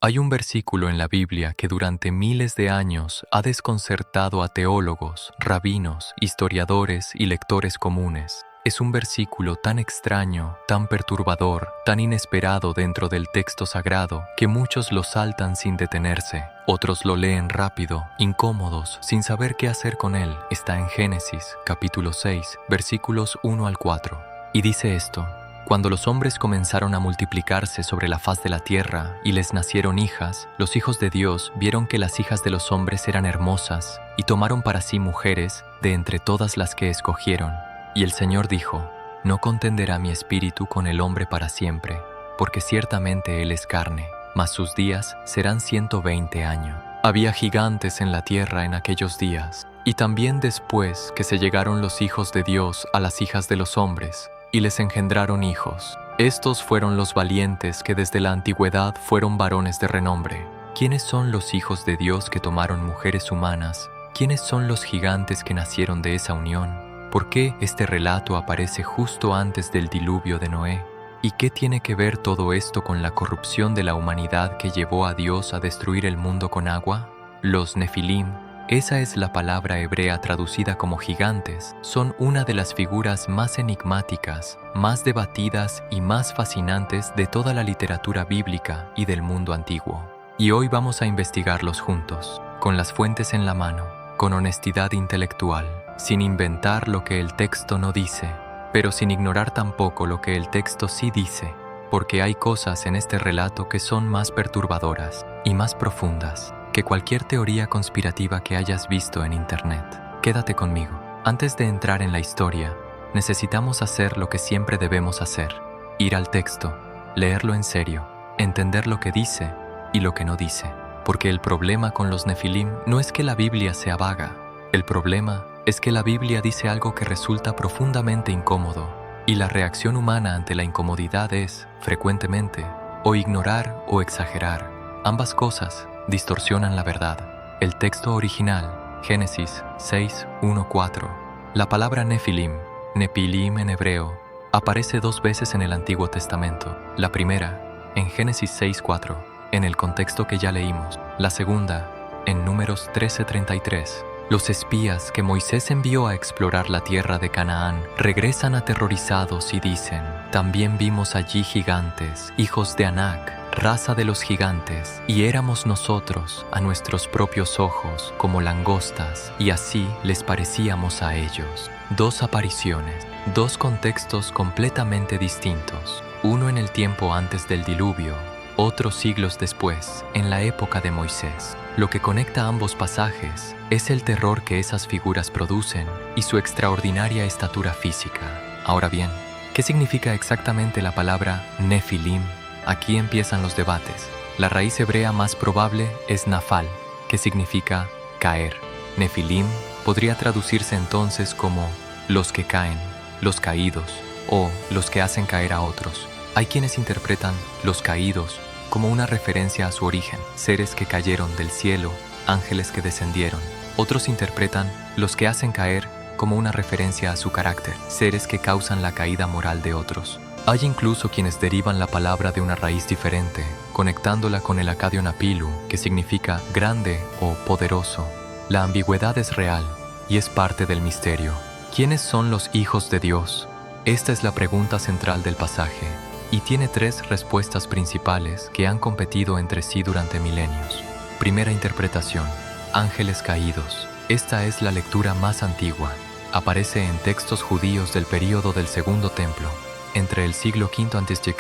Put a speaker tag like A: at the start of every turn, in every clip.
A: Hay un versículo en la Biblia que durante miles de años ha desconcertado a teólogos, rabinos, historiadores y lectores comunes. Es un versículo tan extraño, tan perturbador, tan inesperado dentro del texto sagrado que muchos lo saltan sin detenerse. Otros lo leen rápido, incómodos, sin saber qué hacer con él. Está en Génesis, capítulo 6, versículos 1 al 4. Y dice esto: Cuando los hombres comenzaron a multiplicarse sobre la faz de la tierra y les nacieron hijas, los hijos de Dios vieron que las hijas de los hombres eran hermosas y tomaron para sí mujeres de entre todas las que escogieron. Y el Señor dijo: No contenderá mi espíritu con el hombre para siempre, porque ciertamente él es carne, mas sus días serán 120 años. Había gigantes en la tierra en aquellos días, y también después que se llegaron los hijos de Dios a las hijas de los hombres, y les engendraron hijos. Estos fueron los valientes que desde la antigüedad fueron varones de renombre. ¿Quiénes son los hijos de Dios que tomaron mujeres humanas? ¿Quiénes son los gigantes que nacieron de esa unión? ¿Por qué este relato aparece justo antes del diluvio de Noé? ¿Y qué tiene que ver todo esto con la corrupción de la humanidad que llevó a Dios a destruir el mundo con agua? Los Nefilim, esa es la palabra hebrea traducida como gigantes, son una de las figuras más enigmáticas, más debatidas y más fascinantes de toda la literatura bíblica y del mundo antiguo. Y hoy vamos a investigarlos juntos, con las fuentes en la mano, con honestidad intelectual, sin inventar lo que el texto no dice, pero sin ignorar tampoco lo que el texto sí dice, porque hay cosas en este relato que son más perturbadoras y más profundas que cualquier teoría conspirativa que hayas visto en Internet. Quédate conmigo. Antes de entrar en la historia, necesitamos hacer lo que siempre debemos hacer: ir al texto, leerlo en serio, entender lo que dice y lo que no dice. Porque el problema con los Nefilim no es que la Biblia sea vaga. El problema es que la Biblia dice algo que resulta profundamente incómodo, y la reacción humana ante la incomodidad es, frecuentemente, o ignorar o exagerar. Ambas cosas distorsionan la verdad. El texto original, Génesis 6, 1, 4. La palabra Nefilim, Nepilim en hebreo, aparece 2 veces en el Antiguo Testamento. La primera, en Génesis 6, 4, en el contexto que ya leímos. La segunda, en Números 13:33. Los espías que Moisés envió a explorar la tierra de Canaán regresan aterrorizados y dicen: También vimos allí gigantes, hijos de Anac, raza de los gigantes, y éramos nosotros, a nuestros propios ojos, como langostas, y así les parecíamos a ellos. 2 apariciones, 2 contextos completamente distintos, uno en el tiempo antes del diluvio, otro siglos después, en la época de Moisés. Lo que conecta ambos pasajes es el terror que esas figuras producen y su extraordinaria estatura física. Ahora bien, ¿qué significa exactamente la palabra Nefilim? Aquí empiezan los debates. La raíz hebrea más probable es nafal, que significa caer. Nefilim podría traducirse entonces como los que caen, los caídos, o los que hacen caer a otros. Hay quienes interpretan los caídos como una referencia a su origen, seres que cayeron del cielo, ángeles que descendieron. Otros interpretan los que hacen caer como una referencia a su carácter, seres que causan la caída moral de otros. Hay incluso quienes derivan la palabra de una raíz diferente, conectándola con el acadio napilu, que significa grande o poderoso. La ambigüedad es real y es parte del misterio. ¿Quiénes son los hijos de Dios? Esta es la pregunta central del pasaje, y tiene 3 respuestas principales que han competido entre sí durante milenios. Primera interpretación: ángeles caídos. Esta es la lectura más antigua. Aparece en textos judíos del período del Segundo Templo, entre el siglo V a.C.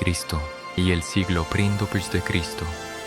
A: y el siglo I d.C.,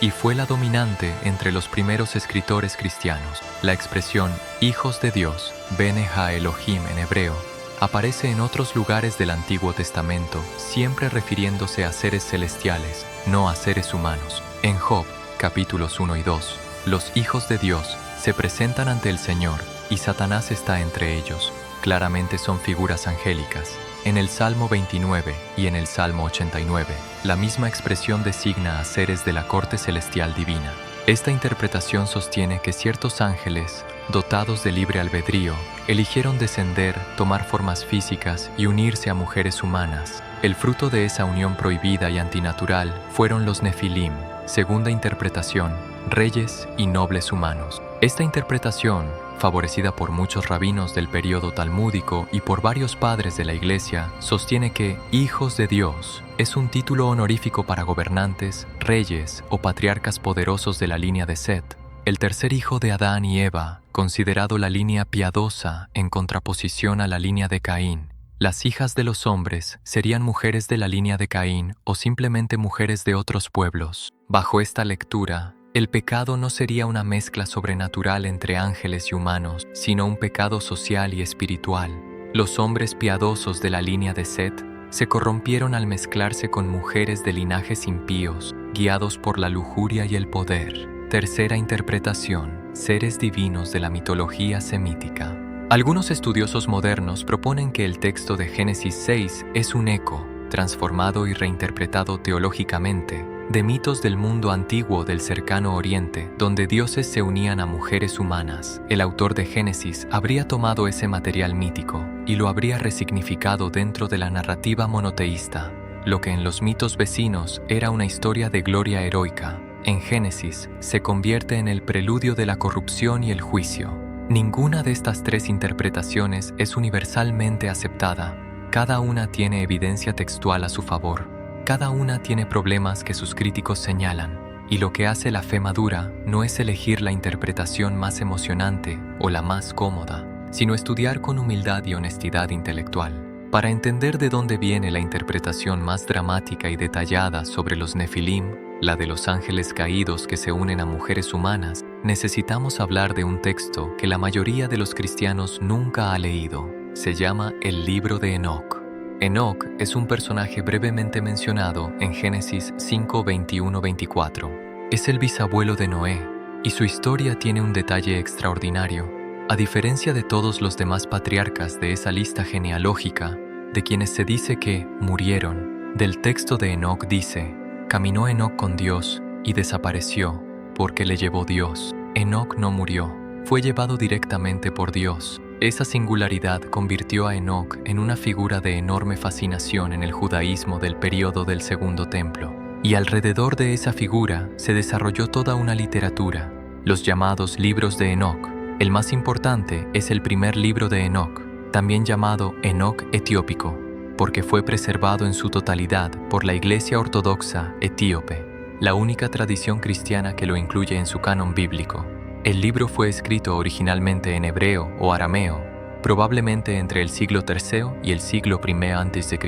A: y fue la dominante entre los primeros escritores cristianos. La expresión hijos de Dios, Bene Ha-Elohim en hebreo, aparece en otros lugares del Antiguo Testamento, siempre refiriéndose a seres celestiales, no a seres humanos. En Job, capítulos 1 y 2, los hijos de Dios se presentan ante el Señor y Satanás está entre ellos. Claramente son figuras angélicas. En el Salmo 29 y en el Salmo 89, la misma expresión designa a seres de la corte celestial divina. Esta interpretación sostiene que ciertos ángeles, dotados de libre albedrío, eligieron descender, tomar formas físicas y unirse a mujeres humanas. El fruto de esa unión prohibida y antinatural fueron los Nefilim, Segunda interpretación, reyes y nobles humanos. Esta interpretación, favorecida por muchos rabinos del período talmúdico y por varios padres de la Iglesia, sostiene que hijos de Dios es un título honorífico para gobernantes, reyes o patriarcas poderosos de la línea de Set, el tercer hijo de Adán y Eva, considerado la línea piadosa en contraposición a la línea de Caín. Las hijas de los hombres serían mujeres de la línea de Caín o simplemente mujeres de otros pueblos. Bajo esta lectura, el pecado no sería una mezcla sobrenatural entre ángeles y humanos, sino un pecado social y espiritual. Los hombres piadosos de la línea de Set se corrompieron al mezclarse con mujeres de linajes impíos, guiados por la lujuria y el poder. Tercera interpretación, seres divinos de la mitología semítica. Algunos estudiosos modernos proponen que el texto de Génesis 6 es un eco, transformado y reinterpretado teológicamente, de mitos del mundo antiguo del cercano Oriente, donde dioses se unían a mujeres humanas. El autor de Génesis habría tomado ese material mítico y lo habría resignificado dentro de la narrativa monoteísta. Lo que en los mitos vecinos era una historia de gloria heroica, en Génesis se convierte en el preludio de la corrupción y el juicio. Ninguna de estas tres interpretaciones es universalmente aceptada. Cada una tiene evidencia textual a su favor. Cada una tiene problemas que sus críticos señalan, y lo que hace la fe madura no es elegir la interpretación más emocionante o la más cómoda, sino estudiar con humildad y honestidad intelectual. Para entender de dónde viene la interpretación más dramática y detallada sobre los Nefilim, la de los ángeles caídos que se unen a mujeres humanas, necesitamos hablar de un texto que la mayoría de los cristianos nunca ha leído. Se llama el Libro de Enoc. Enoc es un personaje brevemente mencionado en Génesis 5, 21-24. Es el bisabuelo de Noé, y su historia tiene un detalle extraordinario. A diferencia de todos los demás patriarcas de esa lista genealógica, de quienes se dice que murieron, del texto de Enoc dice: caminó Enoc con Dios y desapareció, porque le llevó Dios. Enoc no murió, fue llevado directamente por Dios. Esa singularidad convirtió a Enoc en una figura de enorme fascinación en el judaísmo del período del Segundo Templo. Y alrededor de esa figura se desarrolló toda una literatura, los llamados libros de Enoc. El más importante es el primer libro de Enoc, también llamado Enoc etiópico, porque fue preservado en su totalidad por la Iglesia Ortodoxa Etíope, la única tradición cristiana que lo incluye en su canon bíblico. El libro fue escrito originalmente en hebreo o arameo, probablemente entre el siglo III y el siglo I a.C.,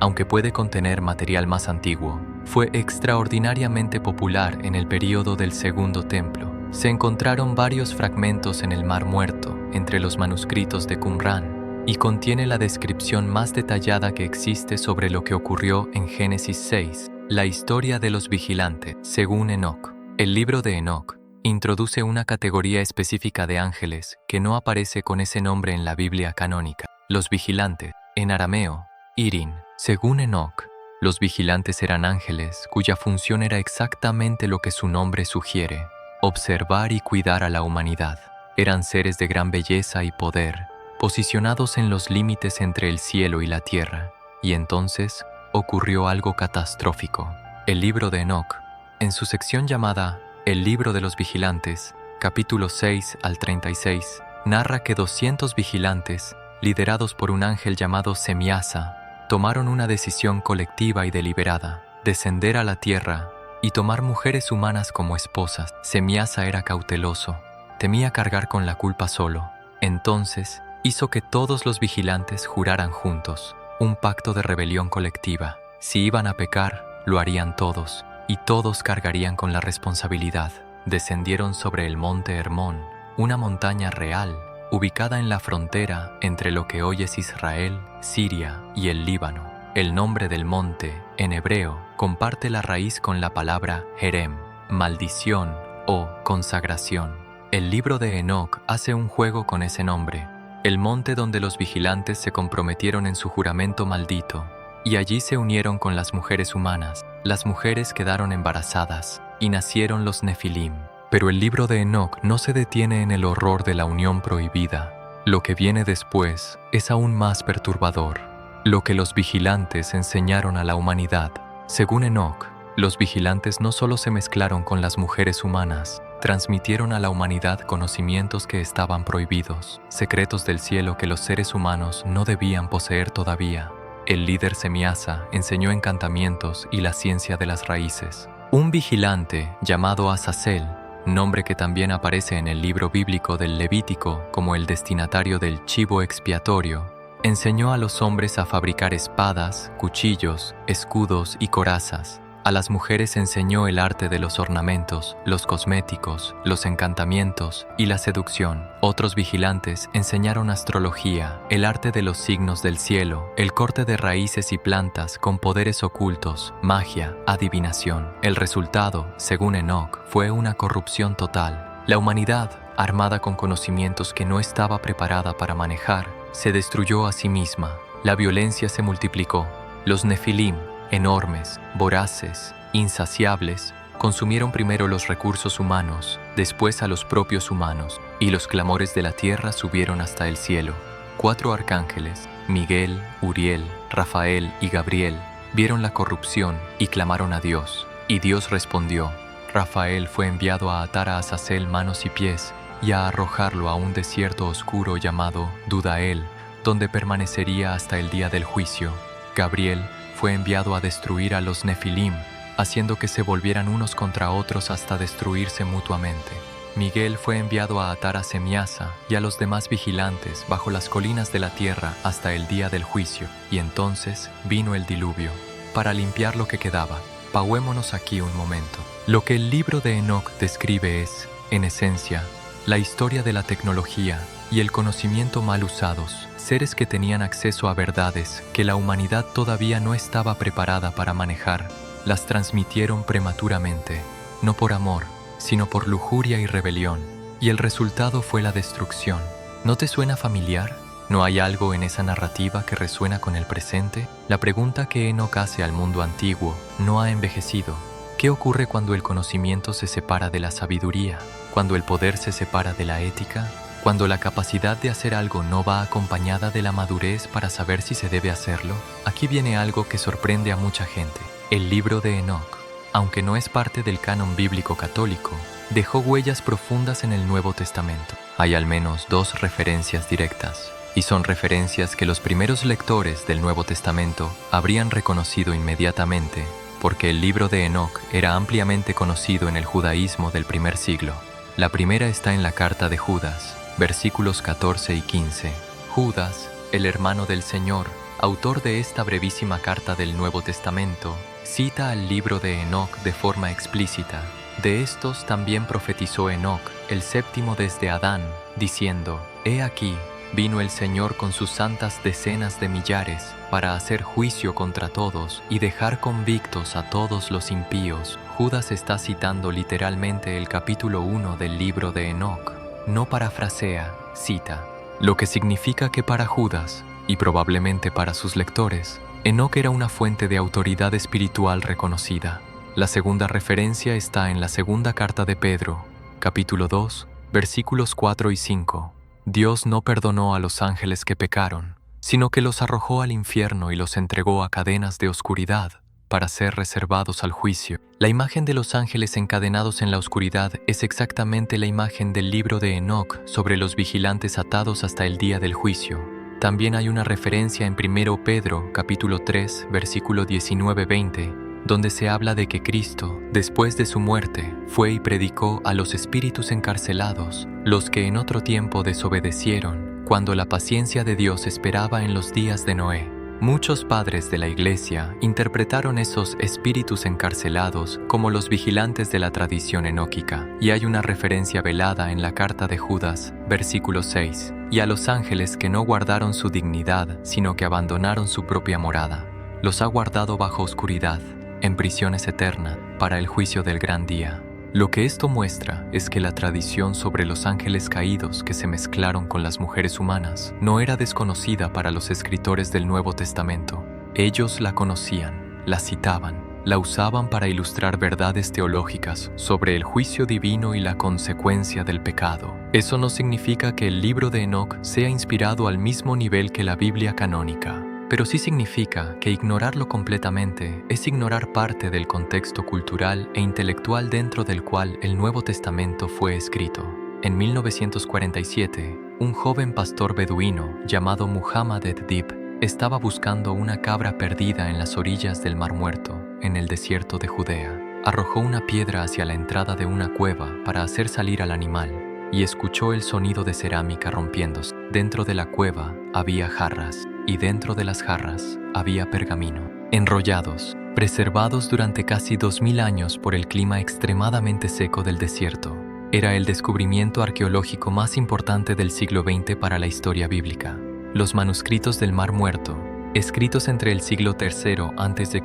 A: aunque puede contener material más antiguo. Fue extraordinariamente popular en el período del Segundo Templo. Se encontraron varios fragmentos en el Mar Muerto, entre los manuscritos de Qumrán, y contiene la descripción más detallada que existe sobre lo que ocurrió en Génesis 6, la historia de los vigilantes, según Enoc. El libro de Enoc introduce una categoría específica de ángeles que no aparece con ese nombre en la Biblia canónica. Los vigilantes, en arameo, Irin. Según Enoc, los vigilantes eran ángeles cuya función era exactamente lo que su nombre sugiere: observar y cuidar a la humanidad. Eran seres de gran belleza y poder, posicionados en los límites entre el cielo y la tierra. Y entonces ocurrió algo catastrófico. El libro de Enoc, en su sección llamada El libro de los vigilantes, capítulos 6 al 36, narra que 200 vigilantes, liderados por un ángel llamado Semiasa, tomaron una decisión colectiva y deliberada: descender a la tierra y tomar mujeres humanas como esposas. Semiasa era cauteloso, temía cargar con la culpa solo. Entonces hizo que todos los vigilantes juraran juntos un pacto de rebelión colectiva. Si iban a pecar, lo harían todos, y todos cargarían con la responsabilidad. Descendieron sobre el monte Hermón, una montaña real, ubicada en la frontera entre lo que hoy es Israel, Siria y el Líbano. El nombre del monte, en hebreo, comparte la raíz con la palabra Jerem, maldición o consagración. El libro de Enoc hace un juego con ese nombre, el monte donde los vigilantes se comprometieron en su juramento maldito, y allí se unieron con las mujeres humanas. Las mujeres quedaron embarazadas y nacieron los Nefilim. Pero el libro de Enoc no se detiene en el horror de la unión prohibida. Lo que viene después es aún más perturbador. Lo que los vigilantes enseñaron a la humanidad. Según Enoc, Los vigilantes no solo se mezclaron con las mujeres humanas, transmitieron a la humanidad conocimientos que estaban prohibidos, secretos del cielo que los seres humanos no debían poseer todavía. El líder Semiasa enseñó encantamientos y la ciencia de las raíces. Un vigilante llamado Azazel, nombre que también aparece en el libro bíblico del Levítico como el destinatario del chivo expiatorio, enseñó a los hombres a fabricar espadas, cuchillos, escudos y corazas. A las mujeres enseñó el arte de los ornamentos, los cosméticos, los encantamientos y la seducción. Otros vigilantes enseñaron astrología, el arte de los signos del cielo, el corte de raíces y plantas con poderes ocultos, magia, adivinación. El resultado, según Enoc, fue una corrupción total. La humanidad, armada con conocimientos que no estaba preparada para manejar, se destruyó a sí misma. La violencia se multiplicó. Los Nefilim, enormes, voraces, insaciables, consumieron primero los recursos humanos, después a los propios humanos, y los clamores de la tierra subieron hasta el cielo. 4 arcángeles, Miguel, Uriel, Rafael y Gabriel, vieron la corrupción y clamaron a Dios. Y Dios respondió. Rafael fue enviado a atar a Azazel manos y pies y a arrojarlo a un desierto oscuro llamado Dudael, donde permanecería hasta el día del juicio. Gabriel fue enviado a destruir a los Nefilim, haciendo que se volvieran unos contra otros hasta destruirse mutuamente. Miguel fue enviado a atar a Semiasa y a los demás vigilantes bajo las colinas de la tierra hasta el día del juicio, y entonces vino el diluvio. Para limpiar lo que quedaba, pauémonos aquí un momento. Lo que el libro de Enoc describe es, en esencia, la historia de la tecnología y el conocimiento mal usados, seres que tenían acceso a verdades que la humanidad todavía no estaba preparada para manejar, las transmitieron prematuramente, no por amor, sino por lujuria y rebelión, y el resultado fue la destrucción. ¿No te suena familiar? ¿No hay algo en esa narrativa que resuena con el presente? La pregunta que Enoc hace al mundo antiguo no ha envejecido. ¿Qué ocurre cuando el conocimiento se separa de la sabiduría? ¿Cuando el poder se separa de la ética? Cuando la capacidad de hacer algo no va acompañada de la madurez para saber si se debe hacerlo. Aquí viene algo que sorprende a mucha gente. El libro de Enoc, aunque no es parte del canon bíblico católico, dejó huellas profundas en el Nuevo Testamento. Hay al menos 2 referencias directas, y son referencias que los primeros lectores del Nuevo Testamento habrían reconocido inmediatamente, porque el libro de Enoc era ampliamente conocido en el judaísmo del primer siglo. La primera está en la carta de Judas, versículos 14 y 15. Judas, el hermano del Señor, autor de esta brevísima carta del Nuevo Testamento, cita al libro de Enoc de forma explícita. De estos también profetizó Enoc, el séptimo desde Adán, diciendo: He aquí, vino el Señor con sus santas decenas de millares para hacer juicio contra todos y dejar convictos a todos los impíos. Judas está citando literalmente el capítulo 1 del libro de Enoc. No parafrasea, cita, lo que significa que para Judas, y probablemente para sus lectores, Enoc era una fuente de autoridad espiritual reconocida. La segunda referencia está en la segunda carta de Pedro, capítulo 2, versículos 4 y 5. Dios no perdonó a los ángeles que pecaron, sino que los arrojó al infierno y los entregó a cadenas de oscuridad, para ser reservados al juicio. La imagen de los ángeles encadenados en la oscuridad es exactamente la imagen del libro de Enoc sobre los vigilantes atados hasta el día del juicio. También hay una referencia en 1 Pedro, capítulo 3, versículo 19-20, donde se habla de que Cristo, después de su muerte, fue y predicó a los espíritus encarcelados, los que en otro tiempo desobedecieron, cuando la paciencia de Dios esperaba en los días de Noé. Muchos padres de la Iglesia interpretaron esos espíritus encarcelados como los vigilantes de la tradición enóquica, y hay una referencia velada en la carta de Judas, versículo 6, y a los ángeles que no guardaron su dignidad, sino que abandonaron su propia morada. Los ha guardado bajo oscuridad, en prisiones eternas, para el juicio del gran día. Lo que esto muestra es que la tradición sobre los ángeles caídos que se mezclaron con las mujeres humanas no era desconocida para los escritores del Nuevo Testamento. Ellos la conocían, la citaban, la usaban para ilustrar verdades teológicas sobre el juicio divino y la consecuencia del pecado. Eso no significa que el libro de Enoc sea inspirado al mismo nivel que la Biblia canónica. pero sí significa que ignorarlo completamente es ignorar parte del contexto cultural e intelectual dentro del cual el Nuevo Testamento fue escrito. En 1947, un joven pastor beduino llamado Muhammad ed-Dib estaba buscando una cabra perdida en las orillas del Mar Muerto, en el desierto de Judea. Arrojó una piedra hacia la entrada de una cueva para hacer salir al animal y escuchó el sonido de cerámica rompiéndose. Dentro de la cueva había jarras y dentro de las jarras había pergamino, enrollados, preservados durante casi 2000 años por el clima extremadamente seco del desierto. Era el descubrimiento arqueológico más importante del siglo XX para la historia bíblica. Los manuscritos del Mar Muerto, escritos entre el siglo III a.C.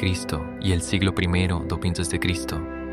A: y el siglo I d.C.,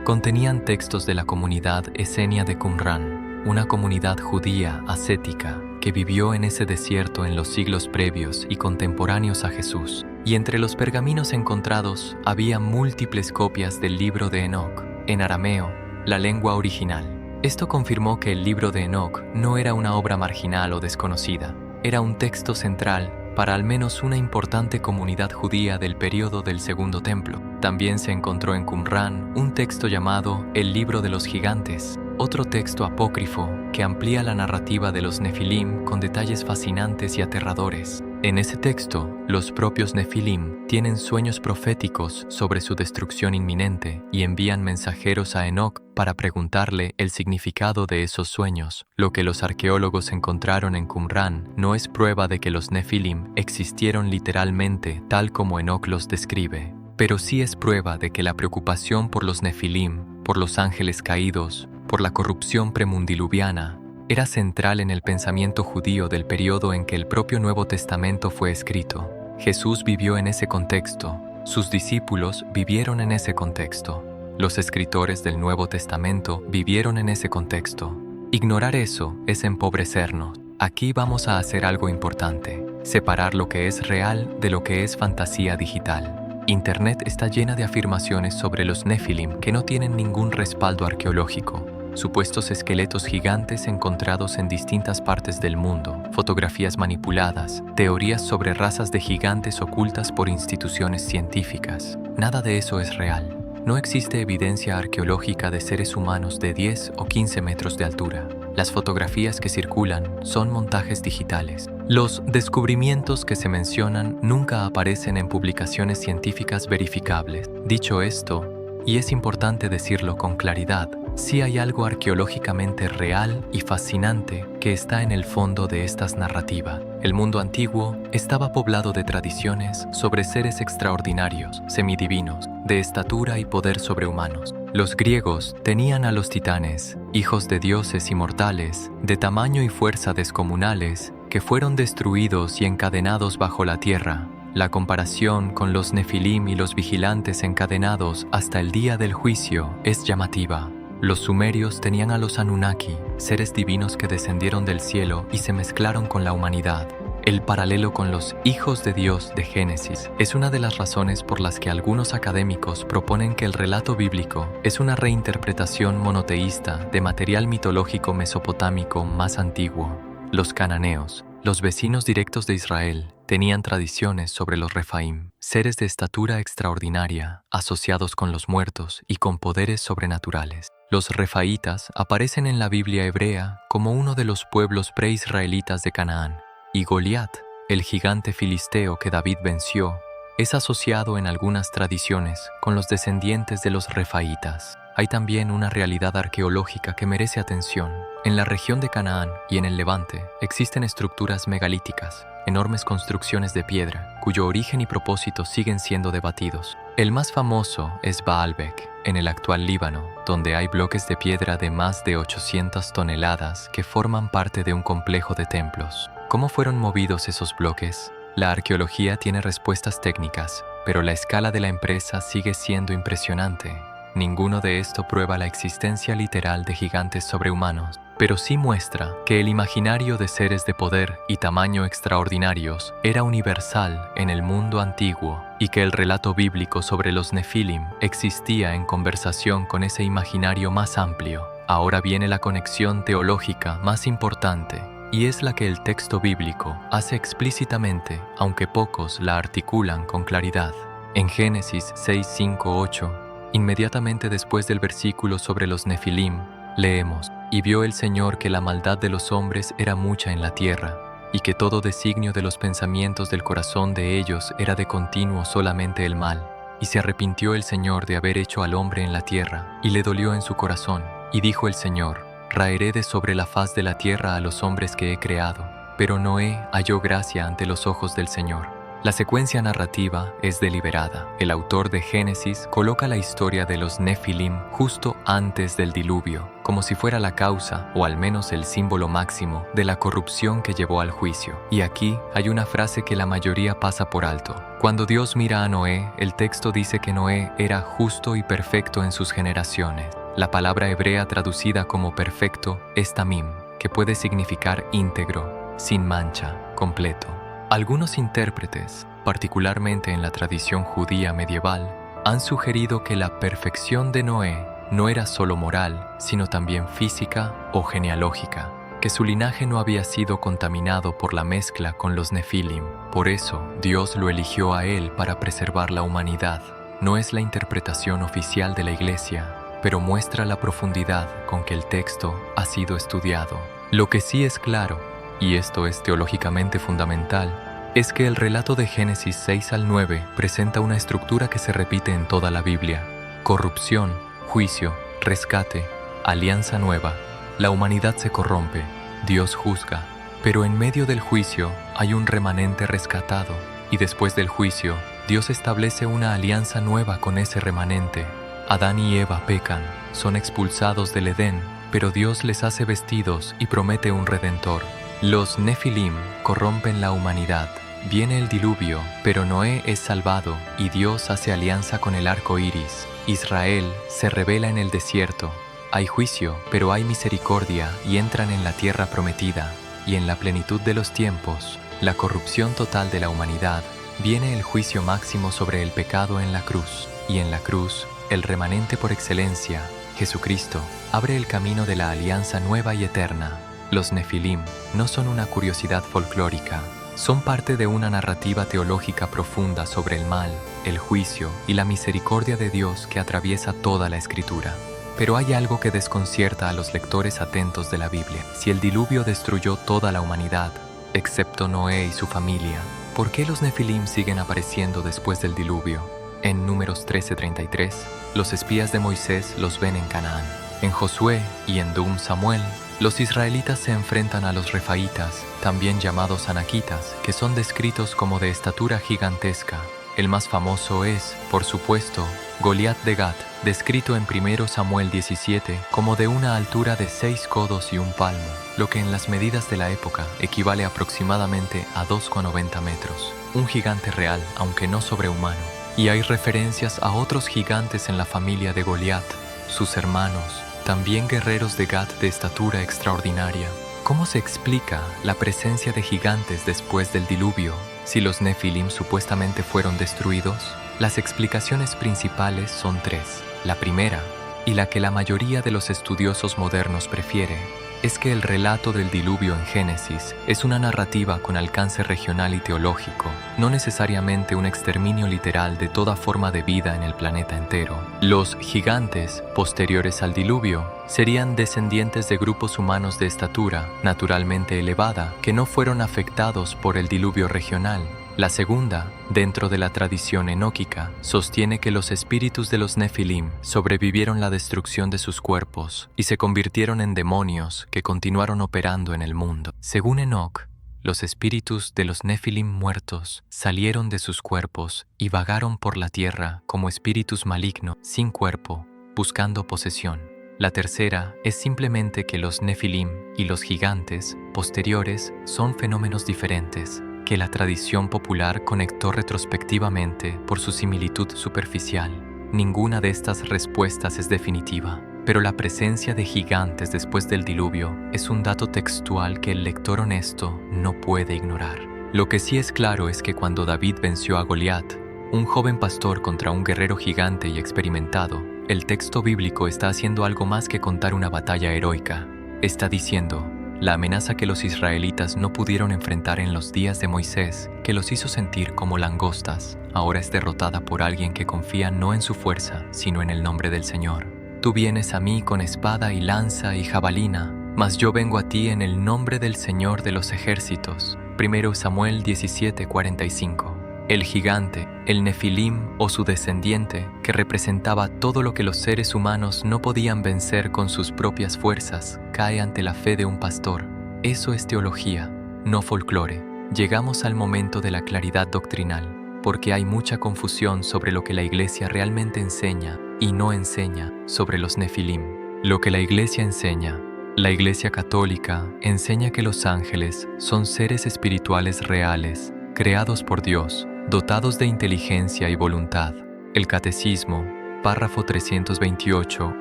A: contenían textos de la comunidad esenia de Qumrán, una comunidad judía ascética que vivió en ese desierto en los siglos previos y contemporáneos a Jesús. Y entre los pergaminos encontrados había múltiples copias del libro de Enoc, en arameo, la lengua original. Esto confirmó que el libro de Enoc no era una obra marginal o desconocida, era un texto central para al menos una importante comunidad judía del período del Segundo Templo. También se encontró en Qumrán un texto llamado El Libro de los Gigantes, otro texto apócrifo que amplía la narrativa de los Nefilim con detalles fascinantes y aterradores. En ese texto, los propios Nefilim tienen sueños proféticos sobre su destrucción inminente y envían mensajeros a Enoc para preguntarle el significado de esos sueños. Lo que los arqueólogos encontraron en Qumrán no es prueba de que los Nefilim existieron literalmente tal como Enoc los describe, pero sí es prueba de que la preocupación por los Nefilim, por los ángeles caídos, por la corrupción premundiluviana, era central en el pensamiento judío del periodo en que el propio Nuevo Testamento fue escrito. Jesús vivió en ese contexto, sus discípulos vivieron en ese contexto, los escritores del Nuevo Testamento vivieron en ese contexto. Ignorar eso es empobrecernos. Aquí vamos a hacer algo importante, separar lo que es real de lo que es fantasía digital. Internet está llena de afirmaciones sobre los Nefilim que no tienen ningún respaldo arqueológico. Supuestos esqueletos gigantes encontrados en distintas partes del mundo, fotografías manipuladas, teorías sobre razas de gigantes ocultas por instituciones científicas. Nada de eso es real. No existe evidencia arqueológica de seres humanos de 10 o 15 metros de altura. Las fotografías que circulan son montajes digitales. Los descubrimientos que se mencionan nunca aparecen en publicaciones científicas verificables. Dicho esto, y es importante decirlo con claridad, sí hay algo arqueológicamente real y fascinante que está en el fondo de estas narrativas. El mundo antiguo estaba poblado de tradiciones sobre seres extraordinarios, semidivinos, de estatura y poder sobrehumanos. Los griegos tenían a los titanes, hijos de dioses inmortales, de tamaño y fuerza descomunales, que fueron destruidos y encadenados bajo la tierra. La comparación con los Nefilim y los vigilantes encadenados hasta el día del juicio es llamativa. Los sumerios tenían a los Anunnaki, seres divinos que descendieron del cielo y se mezclaron con la humanidad. El paralelo con los hijos de Dios de Génesis es una de las razones por las que algunos académicos proponen que el relato bíblico es una reinterpretación monoteísta de material mitológico mesopotámico más antiguo. Los cananeos, los vecinos directos de Israel, tenían tradiciones sobre los Refaim, seres de estatura extraordinaria, asociados con los muertos y con poderes sobrenaturales. Los refaitas aparecen en la Biblia hebrea como uno de los pueblos preisraelitas de Canaán, y Goliat, el gigante filisteo que David venció, es asociado en algunas tradiciones con los descendientes de los refaitas. Hay también una realidad arqueológica que merece atención. En la región de Canaán y en el Levante existen estructuras megalíticas, enormes construcciones de piedra, cuyo origen y propósito siguen siendo debatidos. El más famoso es Baalbek, en el actual Líbano, donde hay bloques de piedra de más de 800 toneladas que forman parte de un complejo de templos. ¿Cómo fueron movidos esos bloques? La arqueología tiene respuestas técnicas, pero la escala de la empresa sigue siendo impresionante. Ninguno de esto prueba la existencia literal de gigantes sobrehumanos, pero sí muestra que el imaginario de seres de poder y tamaño extraordinarios era universal en el mundo antiguo y que el relato bíblico sobre los Nefilim existía en conversación con ese imaginario más amplio. Ahora viene la conexión teológica más importante. y es la que el texto bíblico hace explícitamente, aunque pocos la articulan con claridad. En Génesis 6, 5, 8, inmediatamente después del versículo sobre los Nefilim, leemos: «Y vio el Señor que la maldad de los hombres era mucha en la tierra, y que todo designio de los pensamientos del corazón de ellos era de continuo solamente el mal. Y se arrepintió el Señor de haber hecho al hombre en la tierra, y le dolió en su corazón. Y dijo el Señor: raeré de sobre la faz de la tierra a los hombres que he creado». Pero Noé halló gracia ante los ojos del Señor. La secuencia narrativa es deliberada. El autor de Génesis coloca la historia de los Nefilim justo antes del diluvio, como si fuera la causa, o al menos el símbolo máximo, de la corrupción que llevó al juicio. Y aquí hay una frase que la mayoría pasa por alto. Cuando Dios mira a Noé, el texto dice que Noé era justo y perfecto en sus generaciones. La palabra hebrea traducida como perfecto es tamim, que puede significar íntegro, sin mancha, completo. Algunos intérpretes, particularmente en la tradición judía medieval, han sugerido que la perfección de Noé no era solo moral, sino también física o genealógica, que su linaje no había sido contaminado por la mezcla con los Nefilim. Por eso, Dios lo eligió a él para preservar la humanidad. No es la interpretación oficial de la Iglesia, pero muestra la profundidad con que el texto ha sido estudiado. Lo que sí es claro, y esto es teológicamente fundamental, es que el relato de Génesis 6 al 9 presenta una estructura que se repite en toda la Biblia: corrupción, juicio, rescate, alianza nueva. La humanidad se corrompe, Dios juzga, pero en medio del juicio hay un remanente rescatado, y después del juicio, Dios establece una alianza nueva con ese remanente. Adán y Eva pecan, son expulsados del Edén, pero Dios les hace vestidos y promete un redentor. Los Nefilim corrompen la humanidad. Viene el diluvio, pero Noé es salvado y Dios hace alianza con el arco iris. Israel se rebela en el desierto. Hay juicio, pero hay misericordia y entran en la tierra prometida. Y en la plenitud de los tiempos, la corrupción total de la humanidad, viene el juicio máximo sobre el pecado en la cruz. Y en la cruz, el remanente por excelencia, Jesucristo, abre el camino de la alianza nueva y eterna. Los Nefilim no son una curiosidad folclórica, son parte de una narrativa teológica profunda sobre el mal, el juicio y la misericordia de Dios que atraviesa toda la Escritura. Pero hay algo que desconcierta a los lectores atentos de la Biblia. Si el diluvio destruyó toda la humanidad, excepto Noé y su familia, ¿por qué los Nefilim siguen apareciendo después del diluvio? En Números 13:33, los espías de Moisés los ven en Canaán. En Josué y en Dum Samuel, los israelitas se enfrentan a los refaítas, también llamados anaquitas, que son descritos como de estatura gigantesca. El más famoso es, por supuesto, Goliat de Gat, descrito en 1 Samuel 17 como de una altura de 6 codos y un palmo, lo que en las medidas de la época equivale aproximadamente a 2,90 metros. Un gigante real, aunque no sobrehumano. Y hay referencias a otros gigantes en la familia de Goliat, sus hermanos, también guerreros de Gat de estatura extraordinaria. ¿Cómo se explica la presencia de gigantes después del diluvio si los Nefilim supuestamente fueron destruidos? Las explicaciones principales son 3. La primera, y la que la mayoría de los estudiosos modernos prefiere, es que el relato del diluvio en Génesis es una narrativa con alcance regional y teológico, no necesariamente un exterminio literal de toda forma de vida en el planeta entero. Los gigantes, posteriores al diluvio, serían descendientes de grupos humanos de estatura naturalmente elevada que no fueron afectados por el diluvio regional. La segunda, dentro de la tradición enóquica, sostiene que los espíritus de los Nefilim sobrevivieron la destrucción de sus cuerpos y se convirtieron en demonios que continuaron operando en el mundo. Según Enoc, los espíritus de los Nefilim muertos salieron de sus cuerpos y vagaron por la tierra como espíritus malignos sin cuerpo, buscando posesión. La tercera es simplemente que los Nefilim y los gigantes posteriores son fenómenos diferentes, que la tradición popular conectó retrospectivamente por su similitud superficial. Ninguna de estas respuestas es definitiva, pero la presencia de gigantes después del diluvio es un dato textual que el lector honesto no puede ignorar. Lo que sí es claro es que cuando David venció a Goliat, un joven pastor contra un guerrero gigante y experimentado, el texto bíblico está haciendo algo más que contar una batalla heroica. Está diciendo: la amenaza que los israelitas no pudieron enfrentar en los días de Moisés, que los hizo sentir como langostas, ahora es derrotada por alguien que confía no en su fuerza, sino en el nombre del Señor. Tú vienes a mí con espada y lanza y jabalina, mas yo vengo a ti en el nombre del Señor de los ejércitos. 1 Samuel 17:45. El gigante, el Nefilim o su descendiente, que representaba todo lo que los seres humanos no podían vencer con sus propias fuerzas, cae ante la fe de un pastor. Eso es teología, no folclore. Llegamos al momento de la claridad doctrinal, porque hay mucha confusión sobre lo que la Iglesia realmente enseña y no enseña sobre los Nefilim. Lo que la Iglesia enseña. La Iglesia Católica enseña que los ángeles son seres espirituales reales, creados por Dios, dotados de inteligencia y voluntad. El Catecismo, párrafo 328,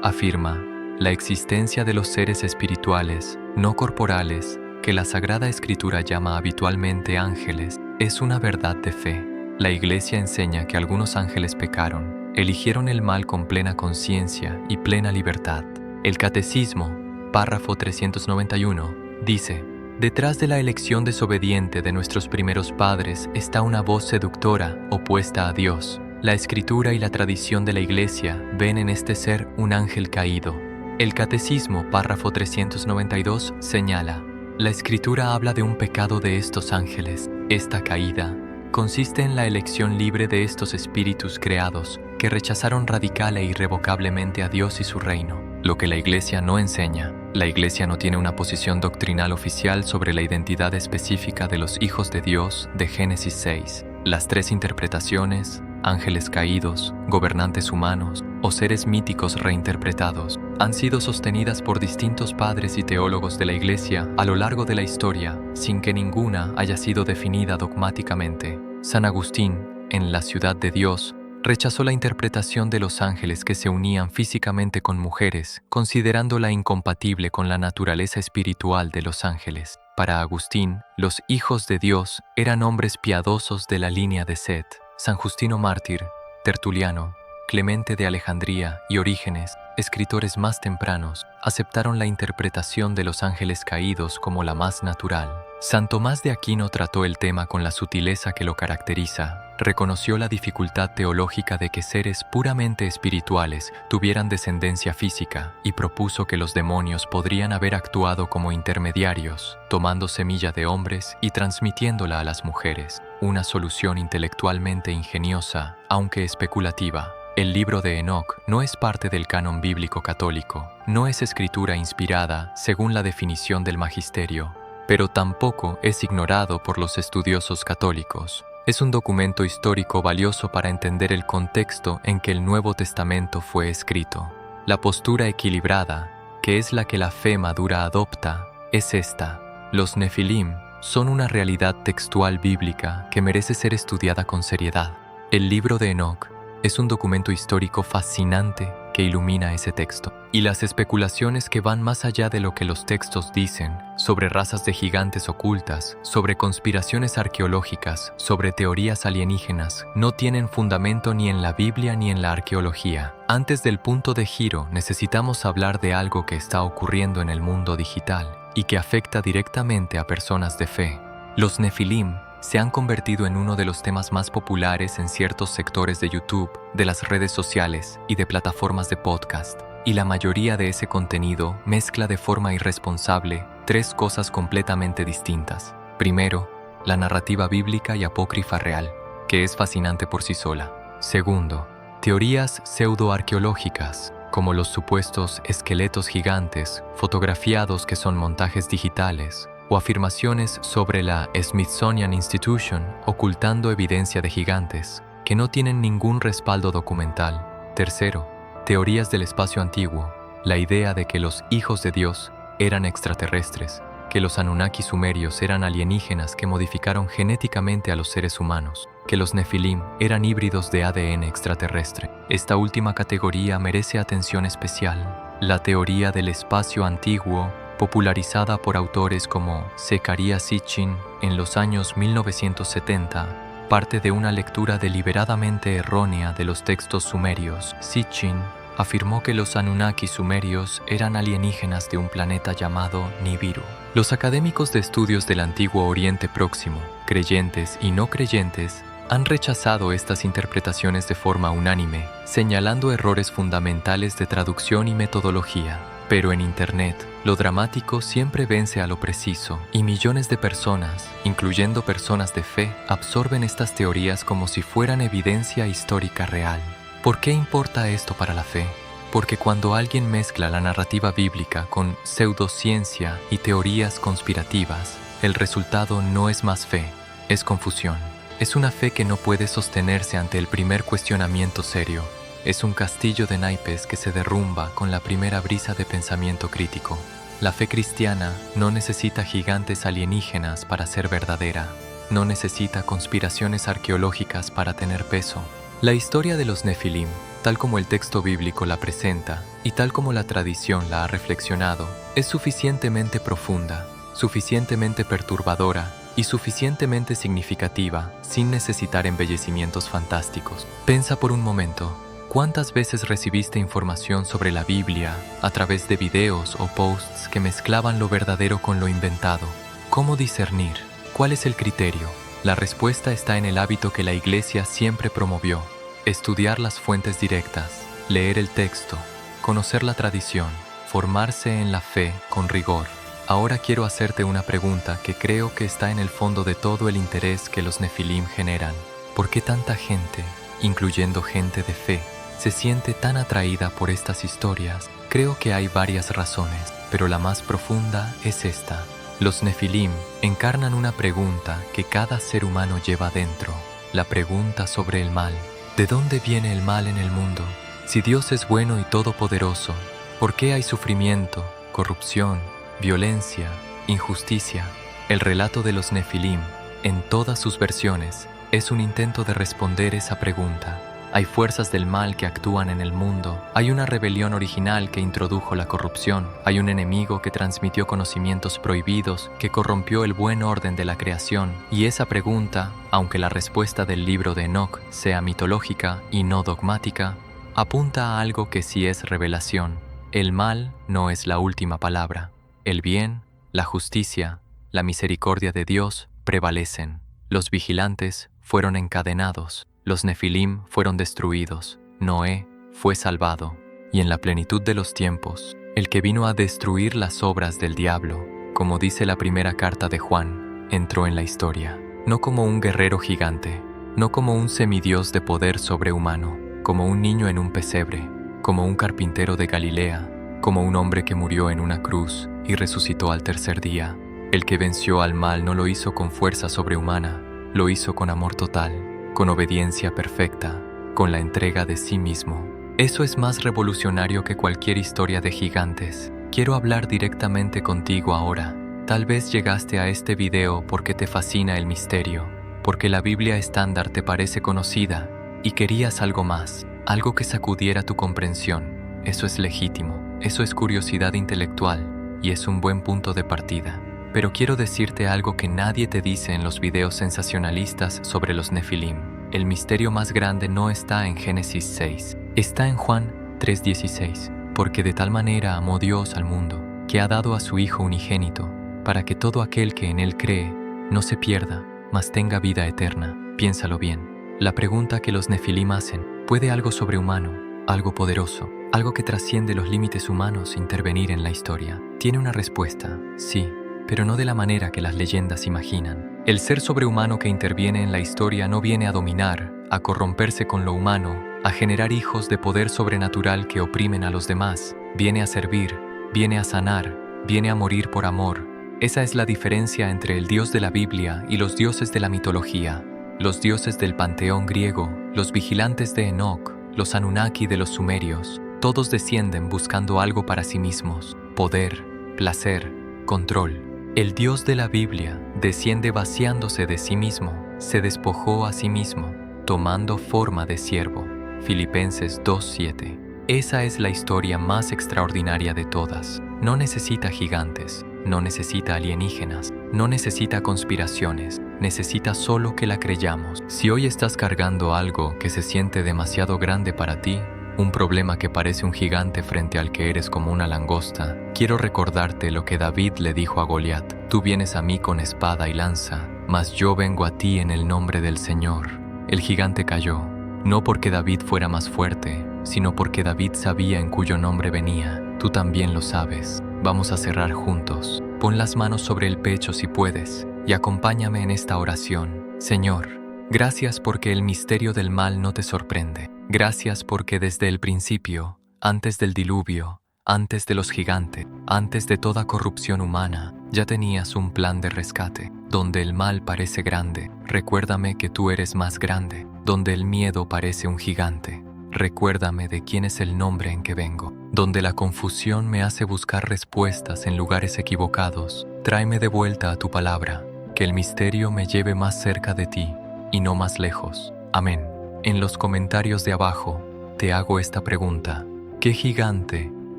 A: afirma la existencia de los seres espirituales, no corporales, que la Sagrada Escritura llama habitualmente ángeles, es una verdad de fe. La Iglesia enseña que algunos ángeles pecaron, eligieron el mal con plena conciencia y plena libertad. El Catecismo, párrafo 391, dice: detrás de la elección desobediente de nuestros primeros padres está una voz seductora opuesta a Dios. La Escritura y la tradición de la Iglesia ven en este ser un ángel caído. El Catecismo, párrafo 392, señala: la Escritura habla de un pecado de estos ángeles. Esta caída consiste en la elección libre de estos espíritus creados que rechazaron radical e irrevocablemente a Dios y su reino. Lo que la Iglesia no enseña. La Iglesia no tiene una posición doctrinal oficial sobre la identidad específica de los hijos de Dios de Génesis 6. Las tres interpretaciones, ángeles caídos, gobernantes humanos o seres míticos reinterpretados, han sido sostenidas por distintos padres y teólogos de la Iglesia a lo largo de la historia, sin que ninguna haya sido definida dogmáticamente. San Agustín, en La Ciudad de Dios, rechazó la interpretación de los ángeles que se unían físicamente con mujeres, considerándola incompatible con la naturaleza espiritual de los ángeles. Para Agustín, los hijos de Dios eran hombres piadosos de la línea de Set. San Justino Mártir, Tertuliano, Clemente de Alejandría y Orígenes, escritores más tempranos, aceptaron la interpretación de los ángeles caídos como la más natural. San Tomás de Aquino trató el tema con la sutileza que lo caracteriza. Reconoció la dificultad teológica de que seres puramente espirituales tuvieran descendencia física y propuso que los demonios podrían haber actuado como intermediarios, tomando semilla de hombres y transmitiéndola a las mujeres. Una solución intelectualmente ingeniosa, aunque especulativa. El libro de Enoc no es parte del canon bíblico católico, no es escritura inspirada según la definición del magisterio, pero tampoco es ignorado por los estudiosos católicos. Es un documento histórico valioso para entender el contexto en que el Nuevo Testamento fue escrito. La postura equilibrada, que es la que la fe madura adopta, es esta: los Nefilim son una realidad textual bíblica que merece ser estudiada con seriedad. El libro de Enoc es un documento histórico fascinante que ilumina ese texto. Y las especulaciones que van más allá de lo que los textos dicen, sobre razas de gigantes ocultas, sobre conspiraciones arqueológicas, sobre teorías alienígenas, no tienen fundamento ni en la Biblia ni en la arqueología. Antes del punto de giro, necesitamos hablar de algo que está ocurriendo en el mundo digital y que afecta directamente a personas de fe. Los Nefilim se han convertido en uno de los temas más populares en ciertos sectores de YouTube, de las redes sociales y de plataformas de podcast. Y la mayoría de ese contenido mezcla de forma irresponsable tres cosas completamente distintas. Primero, la narrativa bíblica y apócrifa real, que es fascinante por sí sola. Segundo, teorías pseudoarqueológicas, como los supuestos esqueletos gigantes, fotografiados que son montajes digitales, o afirmaciones sobre la Smithsonian Institution ocultando evidencia de gigantes, que no tienen ningún respaldo documental. Tercero, teorías del espacio antiguo, la idea de que los hijos de Dios eran extraterrestres, que los Anunnaki sumerios eran alienígenas que modificaron genéticamente a los seres humanos, que los Nefilim eran híbridos de ADN extraterrestre. Esta última categoría merece atención especial. La teoría del espacio antiguo, popularizada por autores como Zecharia Sitchin en los años 1970, parte de una lectura deliberadamente errónea de los textos sumerios. Sitchin afirmó que los Anunnaki sumerios eran alienígenas de un planeta llamado Nibiru. Los académicos de estudios del antiguo Oriente Próximo, creyentes y no creyentes, han rechazado estas interpretaciones de forma unánime, señalando errores fundamentales de traducción y metodología. Pero en Internet, lo dramático siempre vence a lo preciso, y millones de personas, incluyendo personas de fe, absorben estas teorías como si fueran evidencia histórica real. ¿Por qué importa esto para la fe? Porque cuando alguien mezcla la narrativa bíblica con pseudociencia y teorías conspirativas, el resultado no es más fe, es confusión. Es una fe que no puede sostenerse ante el primer cuestionamiento serio. Es un castillo de naipes que se derrumba con la primera brisa de pensamiento crítico. La fe cristiana no necesita gigantes alienígenas para ser verdadera. No necesita conspiraciones arqueológicas para tener peso. La historia de los Nefilim, tal como el texto bíblico la presenta y tal como la tradición la ha reflexionado, es suficientemente profunda, suficientemente perturbadora y suficientemente significativa sin necesitar embellecimientos fantásticos. Pensa por un momento, ¿cuántas veces recibiste información sobre la Biblia a través de videos o posts que mezclaban lo verdadero con lo inventado? ¿Cómo discernir? ¿Cuál es el criterio? La respuesta está en el hábito que la Iglesia siempre promovió: estudiar las fuentes directas, leer el texto, conocer la tradición, formarse en la fe con rigor. Ahora quiero hacerte una pregunta que creo que está en el fondo de todo el interés que los Nefilim generan. ¿Por qué tanta gente, incluyendo gente de fe, se siente tan atraída por estas historias? Creo que hay varias razones, pero la más profunda es esta. Los Nefilim encarnan una pregunta que cada ser humano lleva dentro, la pregunta sobre el mal. ¿De dónde viene el mal en el mundo? Si Dios es bueno y todopoderoso, ¿por qué hay sufrimiento, corrupción, violencia, injusticia? El relato de los Nefilim, en todas sus versiones, es un intento de responder esa pregunta. Hay fuerzas del mal que actúan en el mundo, hay una rebelión original que introdujo la corrupción, hay un enemigo que transmitió conocimientos prohibidos, que corrompió el buen orden de la creación, y esa pregunta, aunque la respuesta del libro de Enoch sea mitológica y no dogmática, apunta a algo que sí es revelación. El mal no es la última palabra. El bien, la justicia, la misericordia de Dios prevalecen. Los vigilantes fueron encadenados. Los Nefilim fueron destruidos, Noé fue salvado, y en la plenitud de los tiempos, el que vino a destruir las obras del diablo, como dice la primera carta de Juan, entró en la historia, no como un guerrero gigante, no como un semidios de poder sobrehumano, como un niño en un pesebre, como un carpintero de Galilea, como un hombre que murió en una cruz y resucitó al tercer día. El que venció al mal no lo hizo con fuerza sobrehumana, lo hizo con amor total, con obediencia perfecta, con la entrega de sí mismo. Eso es más revolucionario que cualquier historia de gigantes. Quiero hablar directamente contigo ahora. Tal vez llegaste a este video porque te fascina el misterio, porque la Biblia estándar te parece conocida y querías algo más, algo que sacudiera tu comprensión. Eso es legítimo, eso es curiosidad intelectual y es un buen punto de partida. Pero quiero decirte algo que nadie te dice en los videos sensacionalistas sobre los Nefilim. El misterio más grande no está en Génesis 6, está en Juan 3:16. Porque de tal manera amó Dios al mundo, que ha dado a su Hijo unigénito, para que todo aquel que en Él cree no se pierda, mas tenga vida eterna. Piénsalo bien. La pregunta que los Nefilim hacen: ¿puede algo sobrehumano, algo poderoso, algo que trasciende los límites humanos intervenir en la historia? Tiene una respuesta: sí, pero no de la manera que las leyendas imaginan. El ser sobrehumano que interviene en la historia no viene a dominar, a corromperse con lo humano, a generar hijos de poder sobrenatural que oprimen a los demás. Viene a servir, viene a sanar, viene a morir por amor. Esa es la diferencia entre el Dios de la Biblia y los dioses de la mitología. Los dioses del panteón griego, los vigilantes de Enoch, los Anunnaki de los sumerios, todos descienden buscando algo para sí mismos: poder, placer, control. El Dios de la Biblia desciende vaciándose de sí mismo, se despojó a sí mismo, tomando forma de siervo. Filipenses 2:7. Esa es la historia más extraordinaria de todas. No necesita gigantes, no necesita alienígenas, no necesita conspiraciones, necesita solo que la creyamos. Si hoy estás cargando algo que se siente demasiado grande para ti, un problema que parece un gigante frente al que eres como una langosta, quiero recordarte lo que David le dijo a Goliat: tú vienes a mí con espada y lanza, mas yo vengo a ti en el nombre del Señor. El gigante cayó, no porque David fuera más fuerte, sino porque David sabía en cuyo nombre venía. Tú también lo sabes. Vamos a cerrar juntos. Pon las manos sobre el pecho si puedes, y acompáñame en esta oración. Señor, gracias porque el misterio del mal no te sorprende. Gracias porque desde el principio, antes del diluvio, antes de los gigantes, antes de toda corrupción humana, ya tenías un plan de rescate. Donde el mal parece grande, recuérdame que tú eres más grande. Donde el miedo parece un gigante, recuérdame de quién es el nombre en que vengo. Donde la confusión me hace buscar respuestas en lugares equivocados, tráeme de vuelta a tu palabra. Que el misterio me lleve más cerca de ti y no más lejos. Amén. En los comentarios de abajo te hago esta pregunta: ¿qué gigante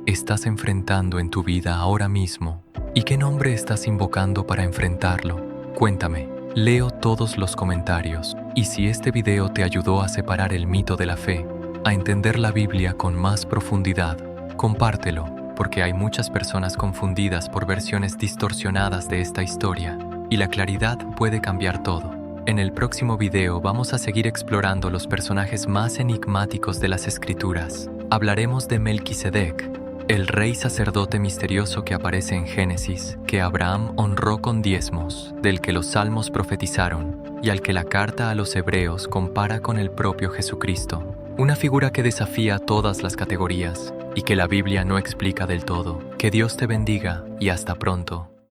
A: estás enfrentando en tu vida ahora mismo? ¿Y qué nombre estás invocando para enfrentarlo? Cuéntame. Leo todos los comentarios, y si este video te ayudó a separar el mito de la fe, a entender la Biblia con más profundidad, compártelo, porque hay muchas personas confundidas por versiones distorsionadas de esta historia, y la claridad puede cambiar todo. En el próximo video vamos a seguir explorando los personajes más enigmáticos de las Escrituras. Hablaremos de Melquisedec, el rey sacerdote misterioso que aparece en Génesis, que Abraham honró con diezmos, del que los salmos profetizaron, y al que la carta a los hebreos compara con el propio Jesucristo. Una figura que desafía todas las categorías y que la Biblia no explica del todo. Que Dios te bendiga y hasta pronto.